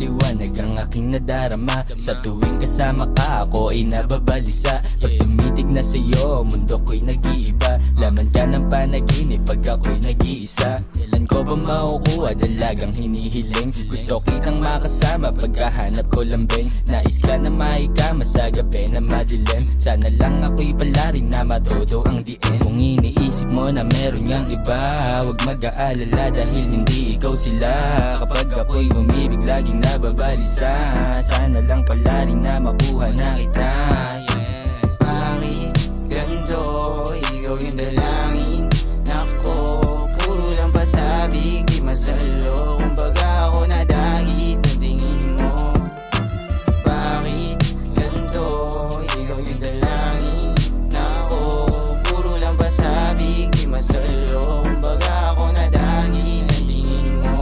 maliwanag ang aking nadarama. Sa tuwing kasama ka ako ay nababalisa. Pag tumitig na sa'yo, mundo ko'y nag-iiba. Laman ka ng panaginip pag ako'y nag-iisa. Kailan ko ba makukuha dalagang hinihiling? Gusto kitang makasama pagkahanap ko lambing. Nais ka na maikama sa gabi na madilim. Sana lang ako'y pala rin na matodo ang diin. Kung iniisip mo na meron ngang iba, huwag mag-aalala dahil hindi ikaw sila. Kapag ako'y umibig laging nababalisa. Sana lang pala rin na makuha na kita, yeah. Bakit ganito? Ikaw yung dalangin. Nako, puro lang pasabig, di masalo. Kumbaga ako nadagit ng tingin mo. Bakit ganito? Ikaw yung dalangin. Nako, puro lang pasabig, di masalo. Kumbaga ako nadagit ng tingin mo.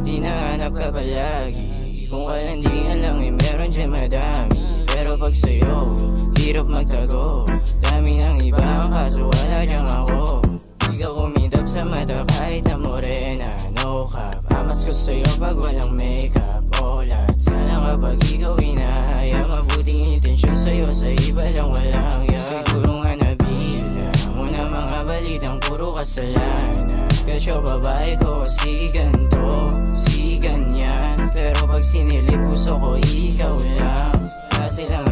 Hinahanap ka palagi. Kung kalandingan lang ay meron dyan madami. Pero pag sa'yo, hirap magtago. Dami ng iba ang kaso wala dyan ako. Di ka kumidap sa mata kahit na morena. No cap, amas ko sa'yo pag walang makeup. Olat, sana kapag ikaw hinahaya. Mabuting intensyon sa'yo, sa iba lang walang ya. Siguro nga nabila mo na mga balitang puro kasalanan. Kasyo babae ko, si ganto, si ganyan. Pero pag sinilip puso ko, ikaw lang. Kasi lang